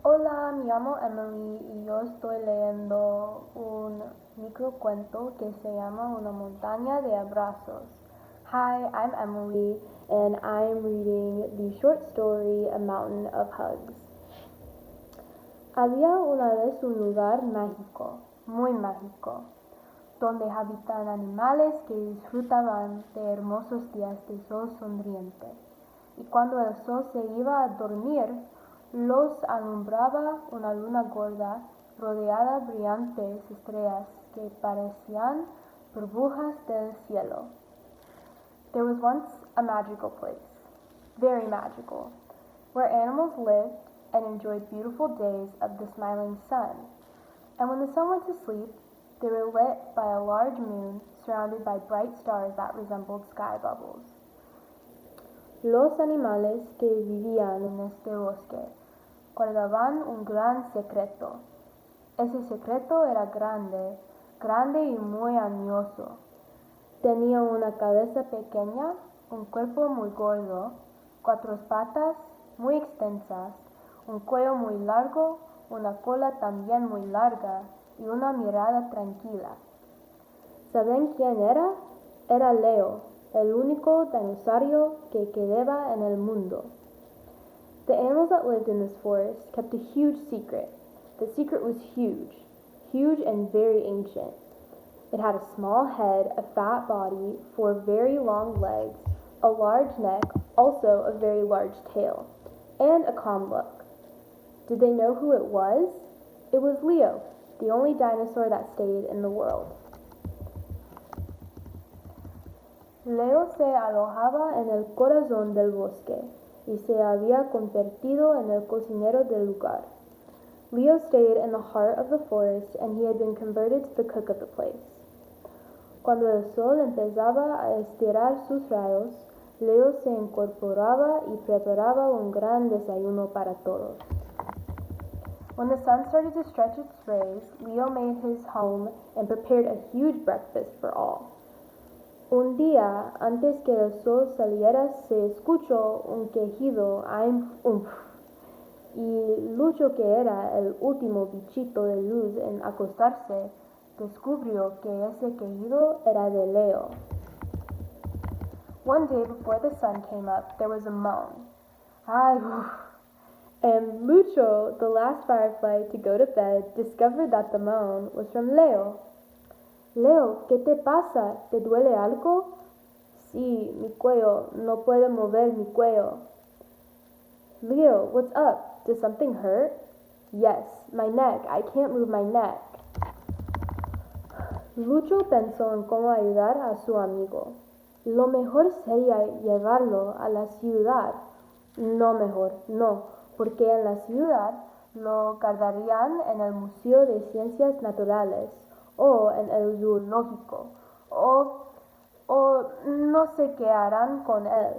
Hola, me llamo Emily y yo estoy leyendo un microcuento que se llama Una montaña de abrazos. Hi, I'm Emily and I'm reading the short story A Mountain of Hugs. Había una vez un lugar mágico, muy mágico, donde habitan animales que disfrutaban de hermosos días de sol sonriente. Y cuando el sol se iba a dormir, los alumbraba una luna gorda rodeada de brillantes estrellas que parecían burbujas del cielo. There was once a magical place, very magical, where animals lived and enjoyed beautiful days of the smiling sun. And when the sun went to sleep, they were lit by a large moon surrounded by bright stars that resembled sky bubbles. Los animales que vivían en este bosque guardaban un gran secreto. Ese secreto era grande, grande y muy añoso. Tenía una cabeza pequeña, un cuerpo muy gordo, 4 patas muy extensas, un cuello muy largo, una cola también muy larga y una mirada tranquila. ¿Saben quién era? Era Leo, el único dinosaurio que quedaba en el mundo. The animals that lived in this forest kept a huge secret. The secret was huge, huge and very ancient. It had a small head, a fat body, 4 very long legs, a large neck, also a very large tail, and a calm look. Did they know who it was? It was Leo, the only dinosaur that stayed in the world. Leo se alojaba en el corazón del bosque y se había convertido en el cocinero del lugar. Leo stayed in the heart of the forest and he had been converted to the cook of the place. Cuando el sol empezaba a estirar sus rayos, Leo se incorporaba y preparaba un gran desayuno para todos. When the sun started to stretch its rays, Leo made his home and prepared a huge breakfast for all. Un día, antes que el sol saliera, se escuchó un quejido, y Lucho, que era el último bichito de luz en acostarse, descubrió que ese quejido era de Leo. One day before the sun came up, there was a moan. And Lucho, the last firefly to go to bed, discovered that the moan was from Leo. Leo, ¿qué te pasa? ¿Te duele algo? Sí, mi cuello, no puedo mover mi cuello. Leo, what's up? Does something hurt? Yes, my neck, I can't move my neck. Lucho pensó en cómo ayudar a su amigo. Lo mejor sería llevarlo a la ciudad. No, porque en la ciudad lo guardarían en el Museo de Ciencias Naturales o en el zoológico o no sé qué harán con él.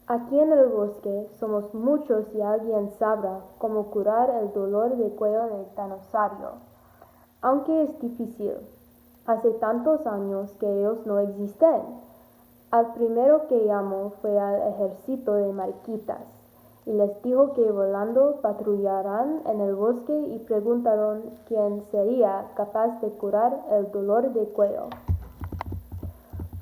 Aquí en el bosque somos muchos y alguien sabrá cómo curar el dolor de cuello de dinosaurio. Aunque es difícil, hace tantos años que ellos no existen. Al primero que llamó fue al ejército de mariquitas y les dijo que volando patrullarán en el bosque y preguntaron quién sería capaz de curar el dolor de cuello.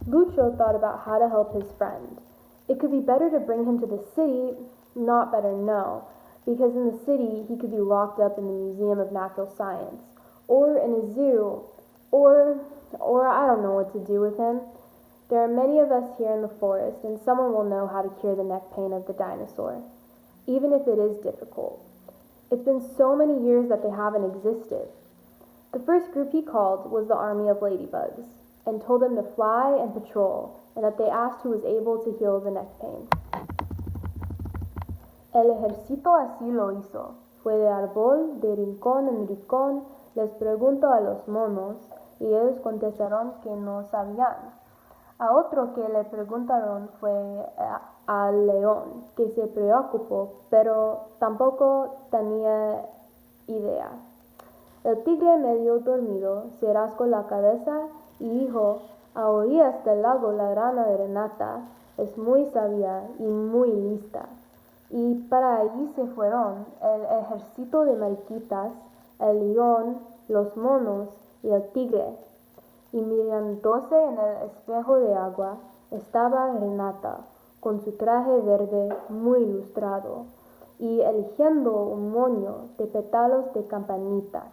Lucho thought about how to help his friend. It could be better to bring him to the city, not better, no, because in the city he could be locked up in the Museum of Natural Science, or in a zoo, or I don't know what to do with him. There are many of us here in the forest, and someone will know how to cure the neck pain of the dinosaur, even if it is difficult. It's been so many years that they haven't existed. The first group he called was the army of ladybugs, and told them to fly and patrol, and that they asked who was able to heal the neck pain. El ejército así lo hizo. Fue de árbol, de rincón en rincón, les preguntó a los monos, y ellos contestaron que no sabían. A otro que le preguntaron fue al león, que se preocupó, pero tampoco tenía idea. El tigre medio dormido se rascó la cabeza y dijo, a orillas del lago la rana Renata es muy sabia y muy lista. y para allí se fueron el ejército de mariquitas, el león, los monos y el tigre. Y mirándose en el espejo de agua estaba Renata, con su traje verde muy ilustrado, y eligiendo un moño de pétalos de campanitas.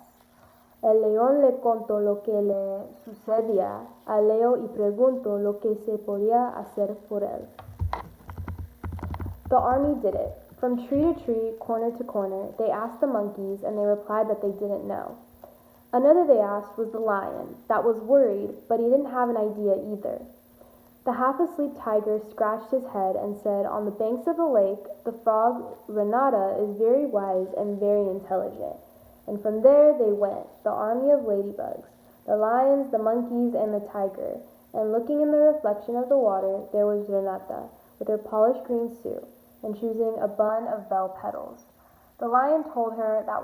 El león le contó lo que le sucedía a Leo y preguntó lo que se podía hacer por él. The army did it. From tree to tree, corner to corner, they asked the monkeys, and they replied that they didn't know. Another they asked was the lion, that was worried, but he didn't have an idea either. The half-asleep tiger scratched his head and said, on the banks of the lake, the frog Renata is very wise and very intelligent. And from there they went, the army of ladybugs, the lions, the monkeys, and the tiger. And looking in the reflection of the water, there was Renata, with her polished green suit, and choosing a bun of bell petals. The lion told her what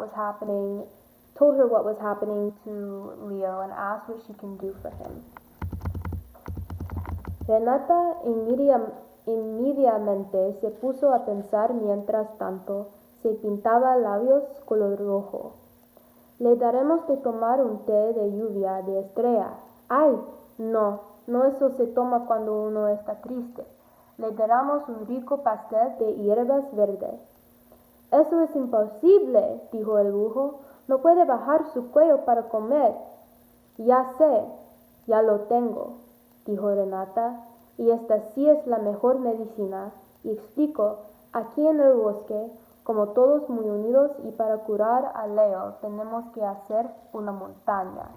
was happening to Leo and asked what she can do for him. Renata inmediatamente se puso a pensar mientras tanto se pintaba labios color rojo. Le daremos de tomar un té de lluvia de estrella. ¡Ay! No eso se toma cuando uno está triste. Le daremos un rico pastel de hierbas verdes. Eso es imposible, dijo el burro. No puede bajar su cuello para comer. Ya sé, ya lo tengo, dijo Renata, y esta sí es la mejor medicina. Y explicó, aquí en el bosque, como todos muy unidos y para curar a Leo tenemos que hacer una montaña.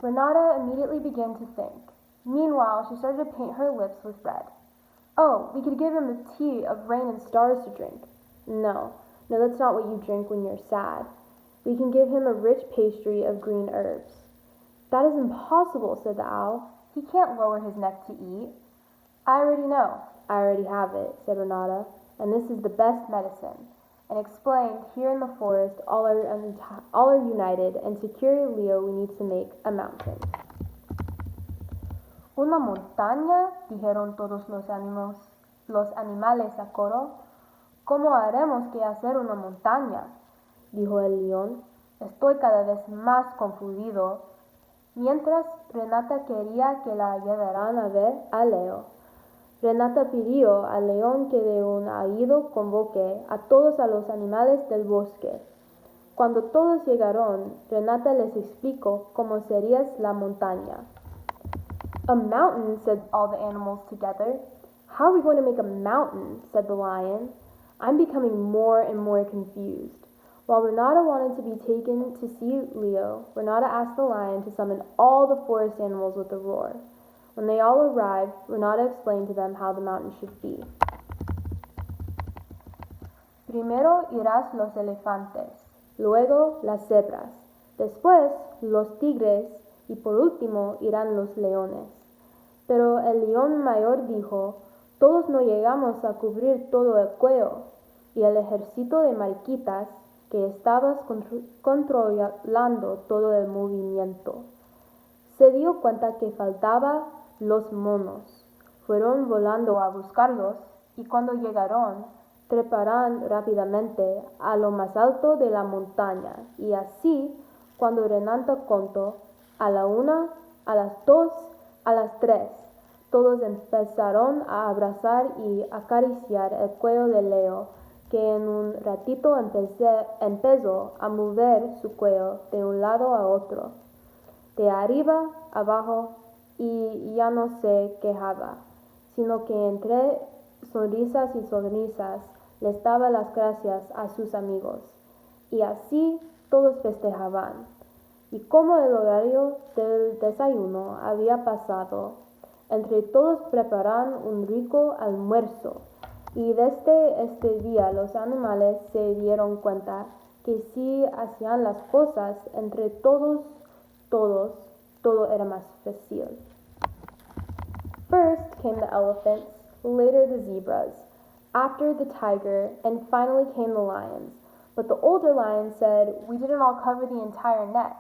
Renata immediately began to think. Meanwhile, she started to paint her lips with red. Oh, we could give him a tea of rain and stars to drink. No, that's not what you drink when you're sad. We can give him a rich pastry of green herbs. That is impossible, said the owl. He can't lower his neck to eat. I already know. I already have it, said Renata, and this is the best medicine. And explained, here in the forest, all are united, and to cure Leo we need to make a mountain. Una montaña, dijeron todos los animales a coro. ¿Cómo haremos que hacer una montaña? Dijo el león. Estoy cada vez más confundido. Mientras Renata quería que la llevaran a ver a Leo. Renata pidió al león que de un aullido convoque a todos los animales del bosque. Cuando todos llegaron, Renata les explicó cómo sería la montaña. A mountain, said all the animals together. How are we going to make a mountain? Said the lion. I'm becoming more and more confused. While Renata wanted to be taken to see Leo, Renata asked the lion to summon all the forest animals with a roar. When they all arrived, Renata explained to them how the mountain should be. Primero irás los elefantes, luego las cebras, después los tigres y por último irán los leones. Pero el león mayor dijo, todos no llegamos a cubrir todo el cuello, y el ejército de mariquitas que estabas controlando todo el movimiento. Se dio cuenta que faltaba los monos. Fueron volando a buscarlos y cuando llegaron, treparon rápidamente a lo más alto de la montaña y así, cuando Renata contó, a la 1, a las 2, a las 3, todos empezaron a abrazar y acariciar el cuello de Leo, que en un ratito empezó a mover su cuello de un lado a otro, de arriba a abajo, y ya no se quejaba, sino que entre sonrisas y sonrisas les daba las gracias a sus amigos. Y así todos festejaban. Y como el horario del desayuno había pasado, entre todos prepararon un rico almuerzo. Y desde este día los animales se dieron cuenta que si hacían las cosas entre todos, todo era más fácil. First came the elephants, later the zebras, after the tiger, and finally came the lions. But the older lion said, we didn't all cover the entire neck,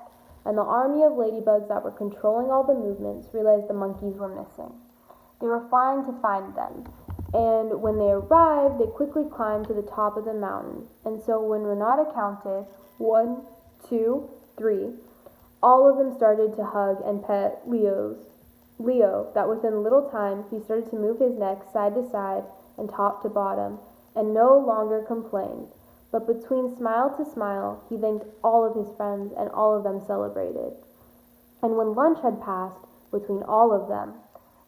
and the army of ladybugs that were controlling all the movements realized the monkeys were missing. They were flying to find them, And when they arrived, they quickly climbed to the top of the mountain. And so when Renata counted 1, 2, 3, all of them started to hug and pet Leo, that within a little time he started to move his neck side to side and top to bottom, and no longer complained. But between smile to smile, he thanked all of his friends, and all of them celebrated. And when lunch had passed between all of them,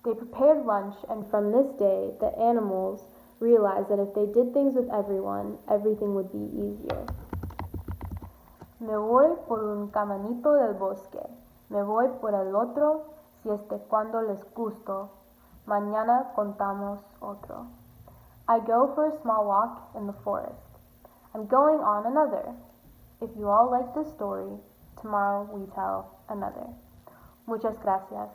they prepared lunch, and from this day, the animals realized that if they did things with everyone, everything would be easier. Me voy por un caminito del bosque, me voy por el otro, si cuando les gusto, mañana contamos otro. I go for a small walk in the forest. I'm going on another. If you all like this story, tomorrow we tell another. Muchas gracias.